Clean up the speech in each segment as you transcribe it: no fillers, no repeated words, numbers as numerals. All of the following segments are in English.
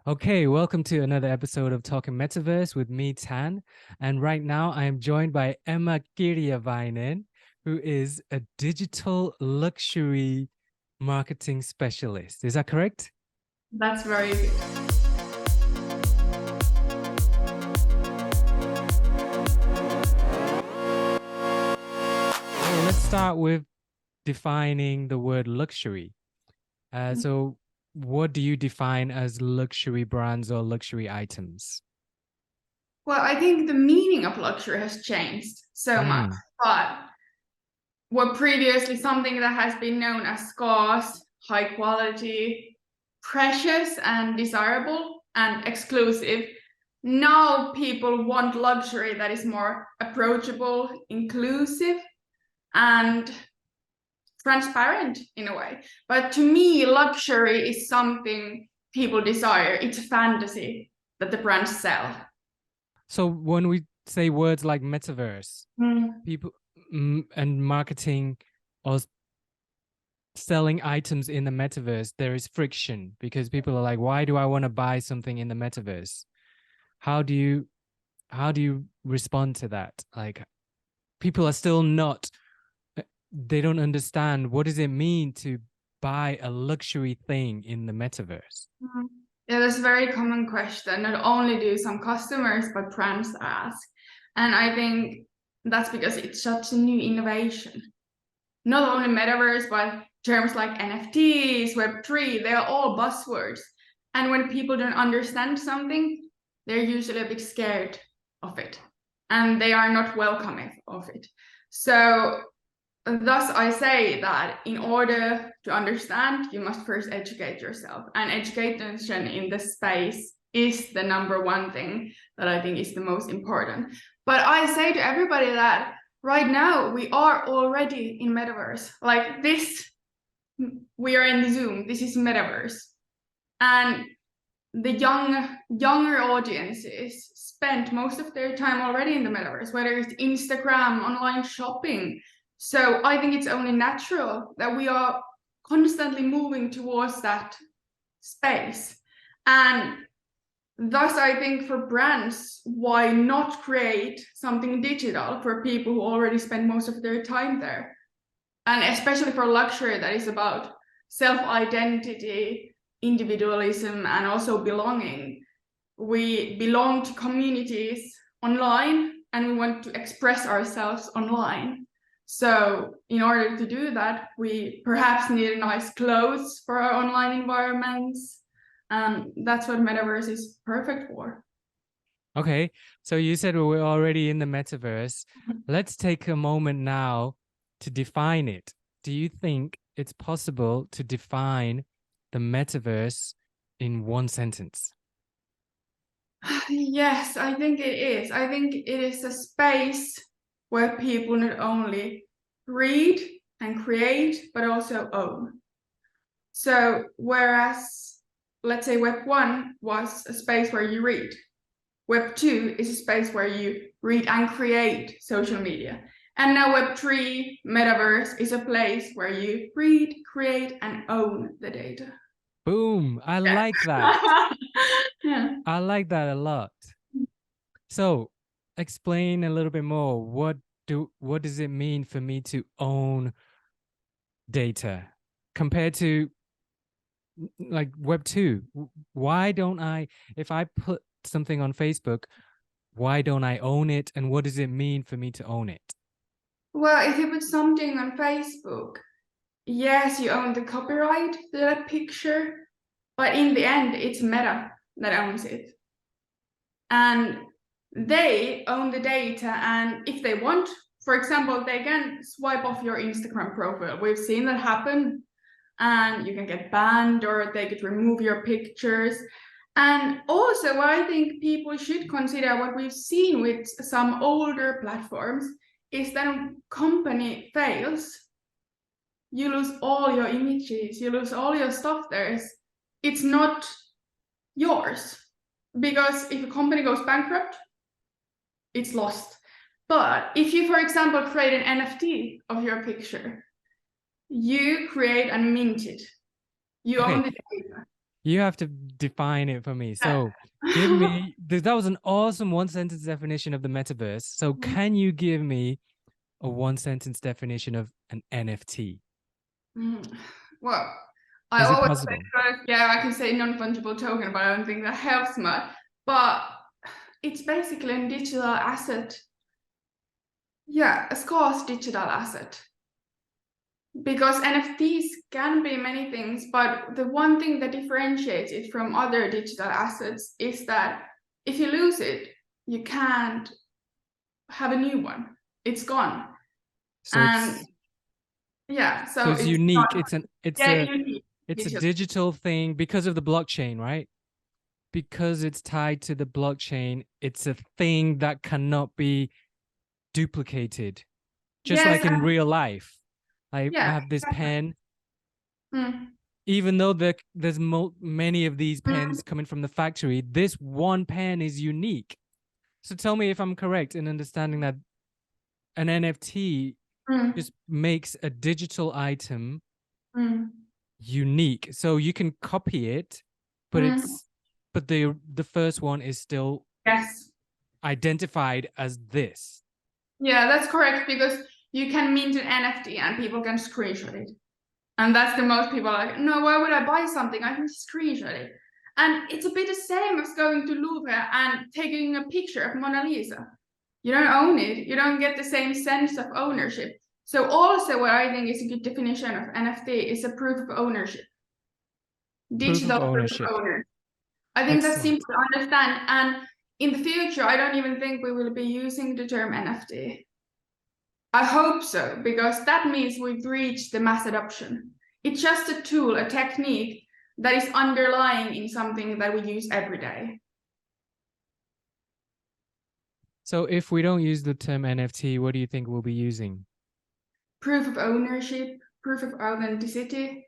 Okay, welcome to another episode of Talking Metaverse with me, Tan. And right now I am joined by Emma Kirjavainen, who is a digital luxury marketing specialist. Is that correct? That's very good. Well, let's start with defining the word luxury. So what do you define as luxury brands or luxury items? Well, I think the meaning of luxury has changed so much, but what previously something that has been known as scarce, high quality, precious and desirable and exclusive, now people want luxury that is more approachable, inclusive, and transparent in a way. But to me, luxury is something people desire. It's a fantasy that the brands sell. So when we say words like metaverse, people and marketing or selling items in the metaverse, there is friction because people are like, why do I want to buy something in the metaverse? How do you respond to that? Like, people are still not, they don't understand, what does it mean to buy a luxury thing in the metaverse? Yeah, that's a very common question. Not only do some customers, but brands ask. And I think that's because it's such a new innovation. Not only metaverse, but terms like NFTs, Web3, they are all buzzwords. And when people don't understand something, they're usually a bit scared of it. And they are not welcoming of it. So thus, I say that in order to understand, you must first educate yourself. And education in this space is the number one thing that I think is the most important. But I say to everybody that right now we are already in metaverse. Like this, we are in Zoom. This is metaverse. And the younger audiences spend most of their time already in the metaverse, whether it's Instagram, online shopping. So I think it's only natural that we are constantly moving towards that space. And thus, I think for brands, why not create something digital for people who already spend most of their time there? And especially for luxury that is about self-identity, individualism, and also belonging. We belong to communities online and we want to express ourselves online. So in order to do that, we perhaps need nice clothes for our online environments. And that's what metaverse is perfect for. Okay, so you said we're already in the metaverse. Let's take a moment now to define it. Do you think it's possible to define the metaverse in one sentence? Yes, I think it is. I think it is a space where people not only read and create, but also own. So whereas, let's say Web1 was a space where you read, Web2 is a space where you read and create social media. And now Web3, Metaverse, is a place where you read, create, and own the data. Boom, I like that. Yeah. I like that a lot. So explain a little bit more. What does it mean for me to own data compared to like Web2? Why don't I, if I put something on Facebook, why don't I own it? And what does it mean for me to own it? Well, if you put something on Facebook, yes, you own the copyright to that picture, but in the end, it's Meta that owns it. And they own the data, and if they want, for example, they can swipe off your Instagram profile. We've seen that happen, and you can get banned or they could remove your pictures. And also, what I think people should consider, what we've seen with some older platforms, is that when company fails, you lose all your images, you lose all your stuff there. It's not yours. Because if a company goes bankrupt, it's lost. But if you, for example, create an NFT of your picture, you create and mint it. You own the data. You have to define it for me. So give me, that was an awesome one sentence definition of the metaverse. So can you give me a one sentence definition of an NFT? Well, Is it possible? yeah, I can say non-fungible token, but I don't think that helps much. But it's basically a digital asset. Yeah, a scarce digital asset. Because NFTs can be many things, but the one thing that differentiates it from other digital assets is that if you lose it, you can't have a new one. It's gone. So and so it's unique. It's unique. It's a digital thing because of the blockchain, right? Because it's tied to the blockchain, it's a thing that cannot be duplicated. Just like in real life. I have this pen. Even though there's many of these pens coming from the factory, this one pen is unique. So tell me if I'm correct in understanding that an NFT just makes a digital item unique. So you can copy it, but the first one is still identified as this. Yeah, that's correct, because you can mint an NFT and people can screenshot it. And that's the most people are like, no, why would I buy something? I can screenshot it. And it's a bit the same as going to Louvre and taking a picture of Mona Lisa. You don't own it. You don't get the same sense of ownership. So also what I think is a good definition of NFT is a proof of ownership. Digital proof of ownership. I think that's simple to understand. And in the future, I don't even think we will be using the term NFT. I hope so, because that means we've reached the mass adoption. It's just a tool, a technique that is underlying in something that we use every day. So if we don't use the term NFT, what do you think we'll be using? Proof of ownership, proof of authenticity.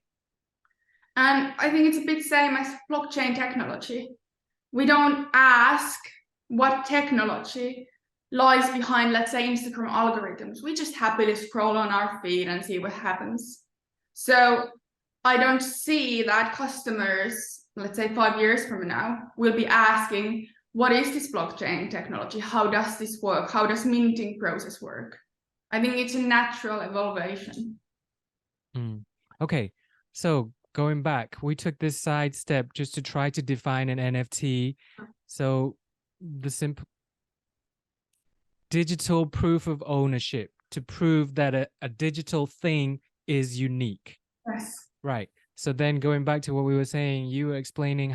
And I think it's a bit same as blockchain technology. We don't ask what technology lies behind, let's say, Instagram algorithms. We just happily scroll on our feed and see what happens. So I don't see that customers, let's say 5 years from now, will be asking, what is this blockchain technology? How does this work? How does minting process work? I think it's a natural evolution. Okay, so going back, we took this side step just to try to define an NFT. So the simple digital proof of ownership, to prove that a digital thing is unique. Yes. Right. So then going back to what we were saying, you were explaining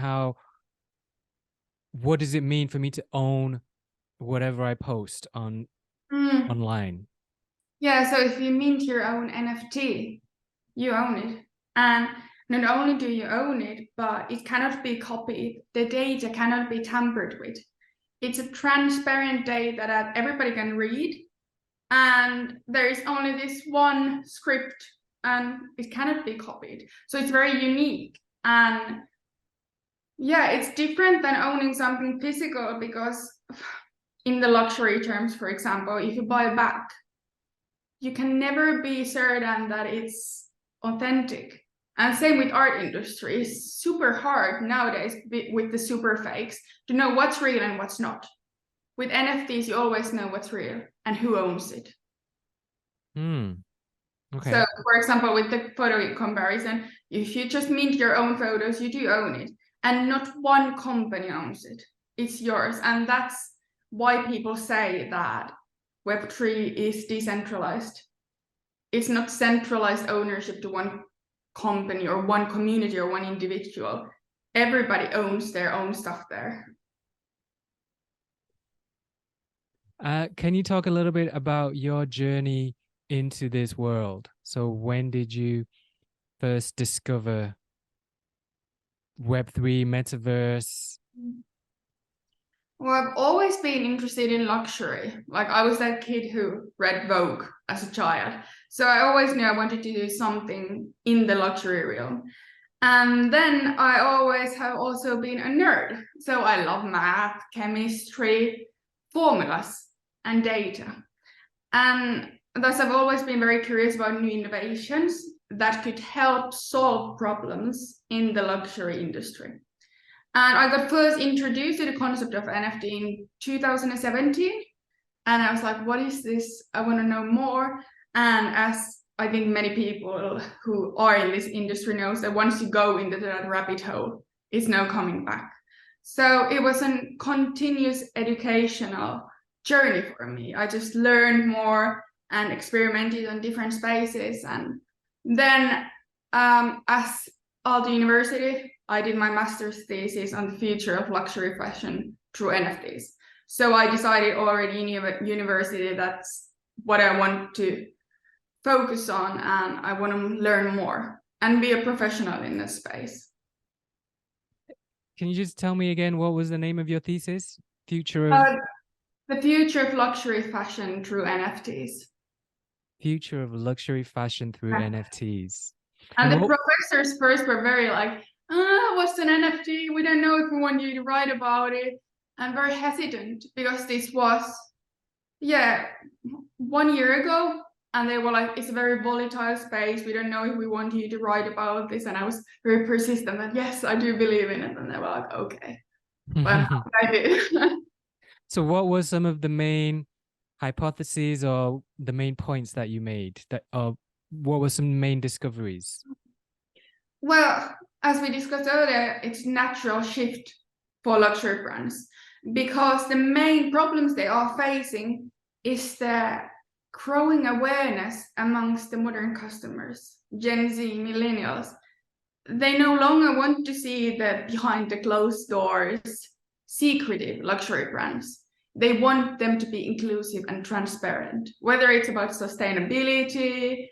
what does it mean for me to own whatever I post online? Yeah, so if you mint your own NFT, you own it. And not only do you own it, but it cannot be copied. The data cannot be tampered with. It's a transparent data that everybody can read. And there is only this one script and it cannot be copied. So it's very unique. And yeah, it's different than owning something physical, because in the luxury terms, for example, if you buy a bag, you can never be certain that it's authentic. And same with art industry. It's super hard nowadays with the super fakes to know what's real and what's not. With NFTs, you always know what's real and who owns it. Okay. So, for example, with the photo comparison, if you just mint your own photos, you do own it. And not one company owns it. It's yours. And that's why people say that Web3 is decentralized. It's not centralized ownership to one company or one community or one individual. Everybody owns their own stuff there. Can you talk a little bit about your journey into this world? So when did you first discover Web3, Metaverse? Well, I've always been interested in luxury. Like, I was that kid who read Vogue as a child. So I always knew I wanted to do something in the luxury realm. And then I always have also been a nerd. So I love math, chemistry, formulas, and data. And thus I've always been very curious about new innovations that could help solve problems in the luxury industry. And I got first introduced to the concept of NFT in 2017. And I was like, what is this? I want to know more. And as I think many people who are in this industry knows, that once you go into that rabbit hole, it's no coming back. So it was a continuous educational journey for me. I just learned more and experimented on different spaces. And then as Aalto University, I did my master's thesis on the future of luxury fashion through NFTs. So I decided already in university that's what I want to focus on, and I want to learn more and be a professional in this space. Can you just tell me again, what was the name of your thesis? Future of... The future of luxury fashion through NFTs. Future of luxury fashion through NFTs. And the professors first were very like, what's an NFT? We don't know if we want you to write about it. And very hesitant because this was, 1 year ago. And they were like, it's a very volatile space. We don't know if we want you to write about this. And I was very persistent that, yes, I do believe in it. And they were like, okay. But I did. So what were some of the main hypotheses or the main points that you made? What were some main discoveries? Well, as we discussed earlier, it's natural shift for luxury brands because the main problems they are facing is the growing awareness amongst the modern customers, Gen Z, millennials. They no longer want to see the behind the closed doors, secretive luxury brands. They want them to be inclusive and transparent, whether it's about sustainability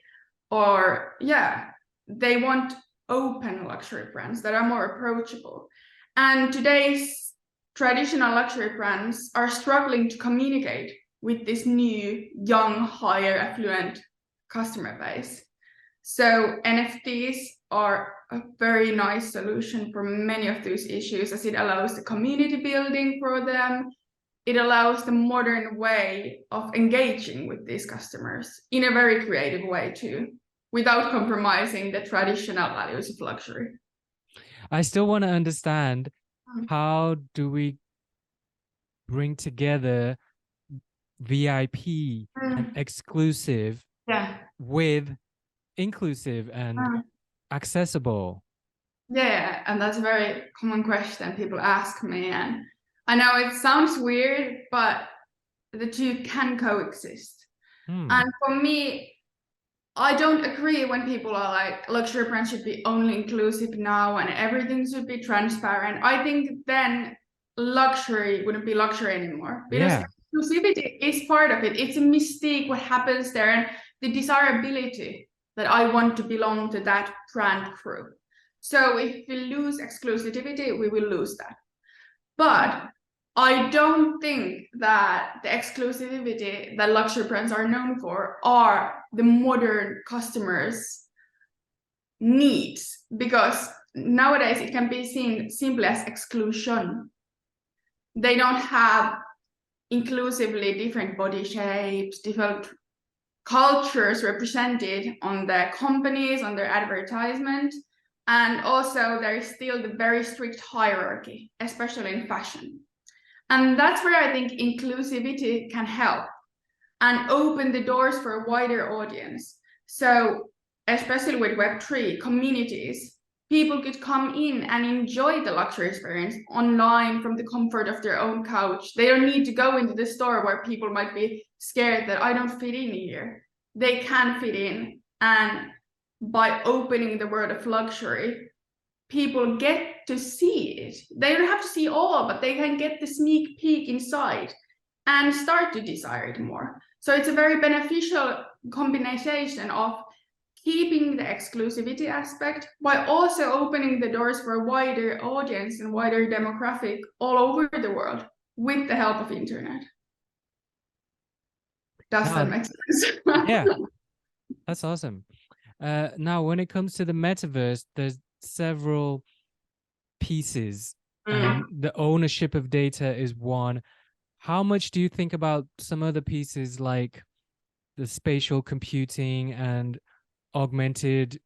or, they want open luxury brands that are more approachable. And today's traditional luxury brands are struggling to communicate with this new, young, higher affluent customer base. So NFTs are a very nice solution for many of those issues, as it allows the community building for them. It allows the modern way of engaging with these customers in a very creative way too, without compromising the traditional values of luxury. I still want to understand, how do we bring together VIP and exclusive with inclusive and accessible? Yeah, and that's a very common question people ask me. And I know it sounds weird, but the two can coexist. And for me, I don't agree when people are like, luxury brands should be only inclusive now and everything should be transparent. I think then luxury wouldn't be luxury anymore, because exclusivity is part of it. It's a mystique, what happens there, and the desirability that I want to belong to that brand crew. So if we lose exclusivity, we will lose that. But I don't think that the exclusivity that luxury brands are known for are the modern customers' needs, because nowadays it can be seen simply as exclusion. They don't have inclusively different body shapes, different cultures represented on the companies, on their advertisement. And also there is still the very strict hierarchy, especially in fashion. And that's where I think inclusivity can help and open the doors for a wider audience. So especially with Web3 communities, people could come in and enjoy the luxury experience online from the comfort of their own couch. They don't need to go into the store where people might be scared that I don't fit in here. They can fit in, and by opening the world of luxury, people get to see it. They don't have to see all, but they can get the sneak peek inside and start to desire it more. So it's a very beneficial combination of keeping the exclusivity aspect while also opening the doors for a wider audience and wider demographic all over the world with the help of internet. Does that make sense? Yeah, that's awesome. Now, when it comes to the metaverse, there's several pieces, and the ownership of data is one. How much do you think about some other pieces like the spatial computing and augmented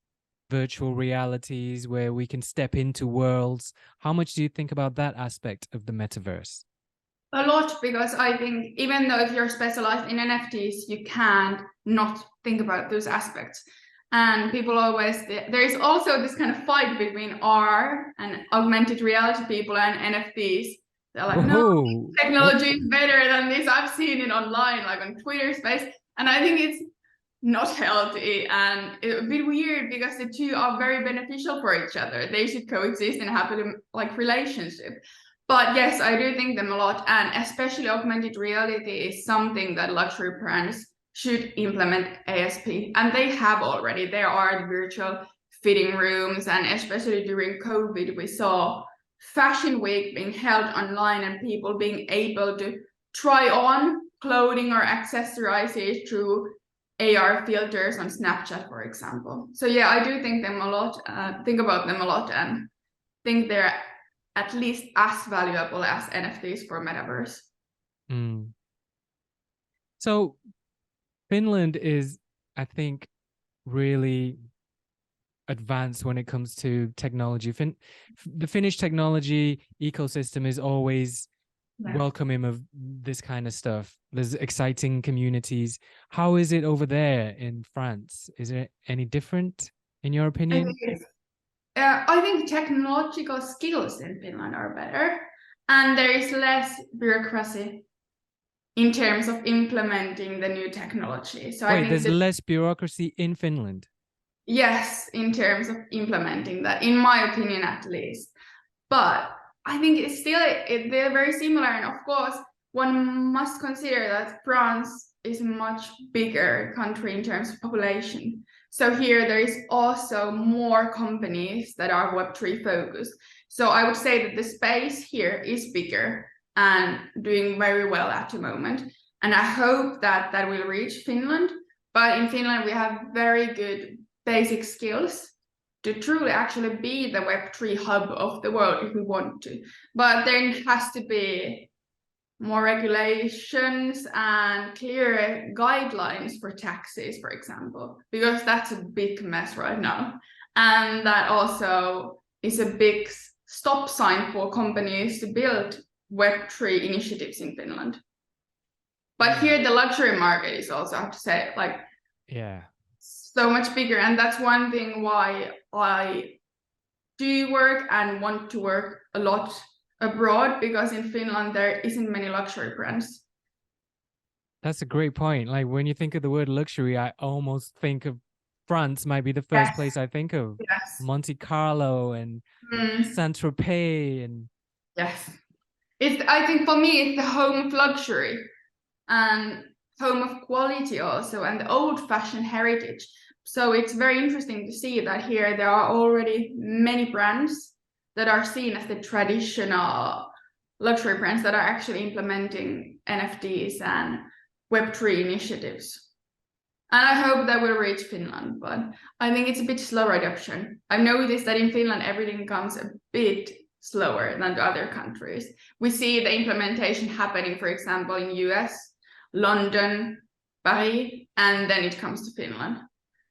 virtual realities where we can step into worlds. How much do you think about that aspect of the metaverse? A lot, because I think even though if you're specialized in NFTs, you can't not think about those aspects. And people always, there is also this kind of fight between R and augmented reality people and NFTs. They're like, no, technology is better than this. I've seen it online, like on Twitter space. And I think it's not healthy and a bit weird, because the two are very beneficial for each other. They should coexist in a happy like relationship. But yes, I do think them a lot, and especially augmented reality is something that luxury brands should implement ASP, and they have already. There are the virtual fitting rooms, and especially during COVID, we saw Fashion Week being held online and people being able to try on clothing or accessories through AR filters on Snapchat, for example. So yeah, I do think them a lot, think about them a lot, and think they're at least as valuable as NFTs for metaverse. Mm. So Finland is, I think, really advanced when it comes to technology. The Finnish technology ecosystem is always welcoming of this kind of stuff. There's exciting communities. How is it over there in France? Is it any different in your opinion? I think technological skills in Finland are better, and there is less bureaucracy in terms of implementing the new technology. So wait, I think there's less bureaucracy in Finland? Yes, in terms of implementing that, in my opinion at least. But I think it's still, they're very similar. And of course, one must consider that France is a much bigger country in terms of population. So here there is also more companies that are Web3 focused. So I would say that the space here is bigger and doing very well at the moment. And I hope that that will reach Finland. But in Finland, we have very good basic skills to truly actually be the Web3 hub of the world if we want to. But there has to be more regulations and clear guidelines for taxes, for example, because that's a big mess right now. And that also is a big stop sign for companies to build Web3 initiatives in Finland. But here the luxury market is also, I have to say, like, so much bigger. And that's one thing why I do work and want to work a lot abroad, because in Finland there isn't many luxury brands. That's a great point. Like when you think of the word luxury, I almost think of France might be the first place I think of. Monte Carlo and Saint-Tropez and I think for me it's the home of luxury and home of quality also, and the old-fashioned heritage. So it's very interesting to see that here there are already many brands that are seen as the traditional luxury brands that are actually implementing NFTs and Web3 initiatives. And I hope that will reach Finland, but I think it's a bit slower adoption. I've noticed that in Finland, everything comes a bit slower than the other countries. We see the implementation happening, for example, in US, London, Paris, and then it comes to Finland.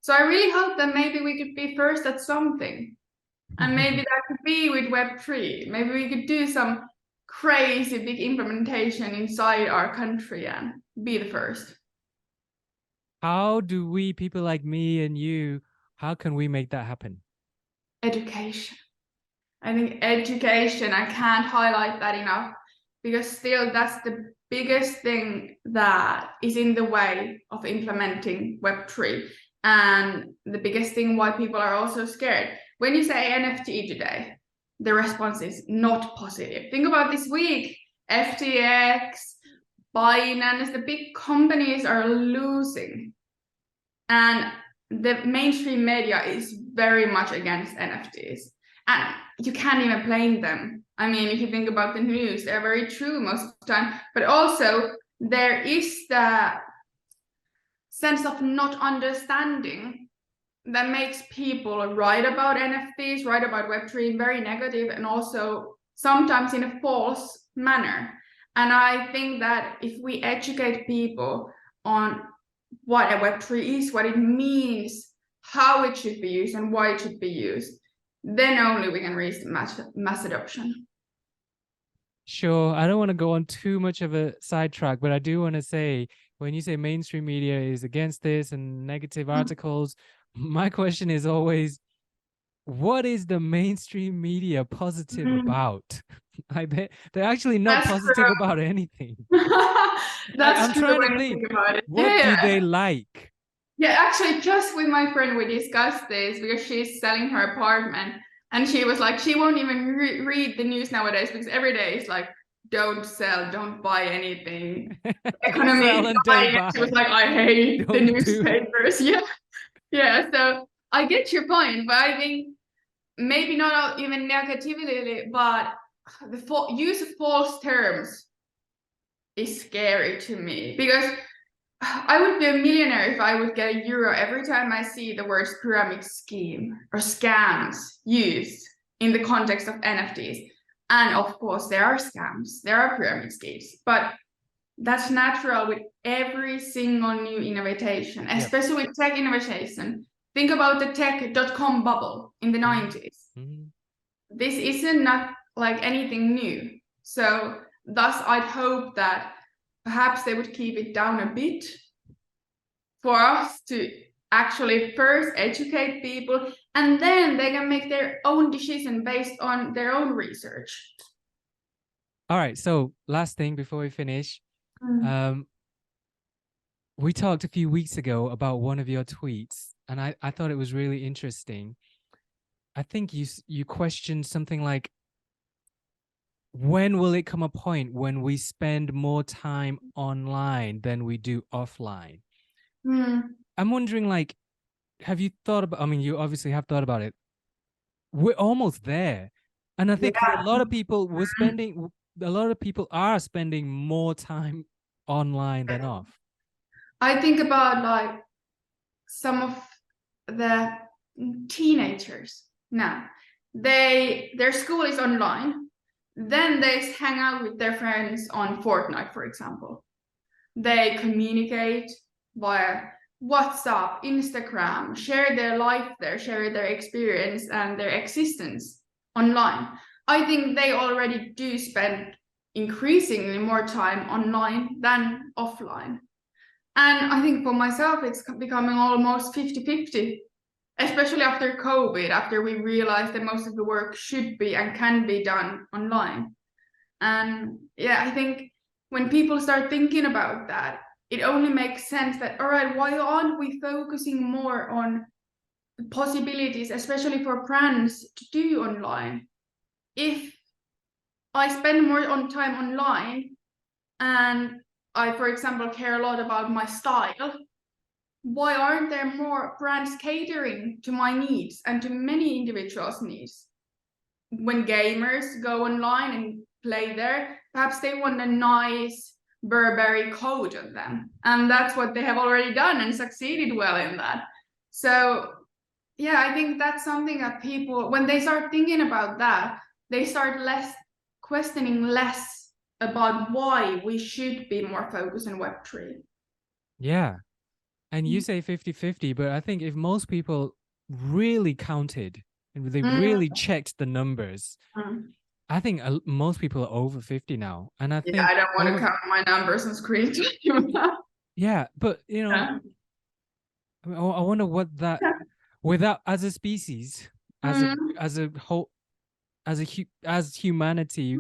So I really hope that maybe we could be first at something. And maybe that could be with Web3. Maybe we could do some crazy big implementation inside our country and be the first. How do we, people like me and you, how can we make that happen? Education. I think education, I can't highlight that enough, because still that's the biggest thing that is in the way of implementing Web3. And the biggest thing why people are also scared. When you say NFT today, the response is not positive. Think about this week, FTX, Binance, the big companies are losing. And the mainstream media is very much against NFTs. And you can't even blame them. I mean, if you think about the news, they're very true most of the time. But also, there is the sense of not understanding that makes people write about NFTs, write about Web3 very negative, and also sometimes in a false manner. And I think that if we educate people on what a Web3 is, what it means, how it should be used and why it should be used, then only we can reach mass adoption. Sure, I don't want to go on too much of a sidetrack, but I do want to say, when you say mainstream media is against this and negative articles, my question is always, what is the mainstream media positive about? They're actually not positive about anything. I'm trying to think about it. What do they like? Yeah, actually, just with my friend, we discussed this because she's selling her apartment. And she was like, she won't even read the news nowadays because every day is like, don't sell, don't buy anything. Economy is dying. She was like, I hate the newspapers. Yeah. So I get your point, but I think maybe not even negatively, but the use of false terms is scary to me, because I would be a millionaire if I would get €1 every time I see the words pyramid scheme or scams used in the context of NFTs. And of course, there are scams, there are pyramid schemes, but that's natural with every single new innovation, especially with tech innovation. Think about the tech.com bubble in the 90s. This isn't not like anything new. So thus, I'd hope that perhaps they would keep it down a bit for us to actually first educate people, and then they can make their own decision based on their own research. All right. So last thing before we finish, we talked a few weeks ago about one of your tweets, and I thought it was really interesting. I think you questioned something like, when will it come a point when we spend more time online than we do offline? I'm wondering, like, have you thought about, I mean, you obviously have thought about it. We're almost there. And I think for a lot of people, a lot of people are spending more time online than off. I think about like some of the teenagers now. Their school is online. Then they hang out with their friends on Fortnite, for example. They communicate via WhatsApp, Instagram, share their life there, share their experience and their existence online. I think they already do spend increasingly more time online than offline. And I think for myself, it's becoming almost 50-50, especially after COVID, after we realized that most of the work should be and can be done online. And yeah, I think when people start thinking about that, it only makes sense that, all right, why aren't we focusing more on possibilities, especially for brands to do online? If I spend more time online and I, for example, care a lot about my style, why aren't there more brands catering to my needs and to many individuals' needs? When gamers go online and play there, perhaps they want a nice Burberry coat on them. And that's what they have already done and succeeded well in that. So yeah, I think that's something that people, when they start thinking about that, they start questioning less about why we should be more focused on Web3. Yeah. And you say 50-50, but I think if most people really counted and they really checked the numbers, I think most people are over 50 now. And I think I don't want to count my numbers on screen. Yeah, but you know, I wonder what that, without, as a species, as a whole, as humanity,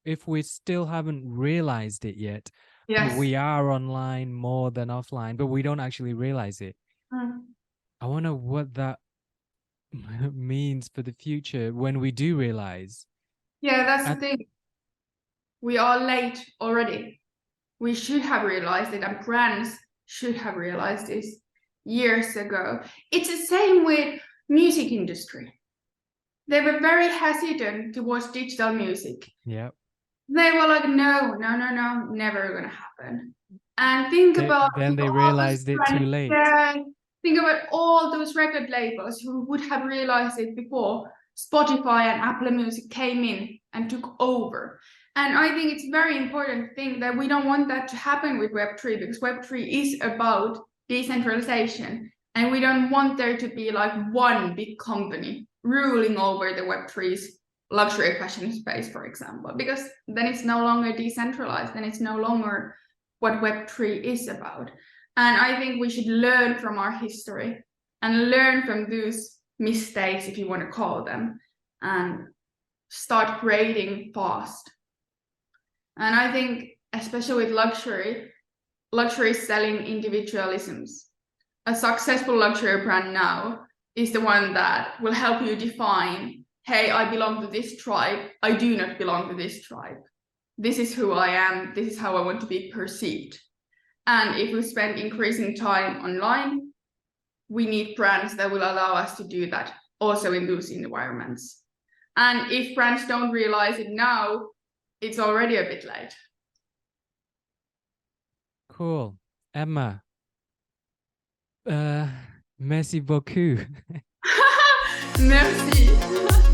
if we still haven't realized it yet, we are online more than offline, but we don't actually realize it. I wonder what that means for the future when we do realize. Yeah, that's the thing. We are late already. We should have realized it, and brands should have realized this years ago. It's the same with music industry. They were very hesitant towards digital music. Yeah. They were like, no, never gonna happen. And think about, then they realized it too late. Think about all those record labels who would have realized it before Spotify and Apple Music came in and took over. And I think it's very important thing that we don't want that to happen with Web3, because Web3 is about decentralization And we don't want there to be like one big company ruling over the Web3's luxury fashion space, for example, because then it's no longer decentralized, and it's no longer what Web3 is about. And I think we should learn from our history and learn from those mistakes, if you want to call them, and start creating fast. And I think, especially with luxury is selling individualisms. A successful luxury brand now is the one that will help you define, hey, I belong to this tribe, I do not belong to this tribe. This is who I am, this is how I want to be perceived. And if we spend increasing time online, we need brands that will allow us to do that also in those environments. And if brands don't realize it now, it's already a bit late. Cool. Emma. Merci beaucoup. Merci.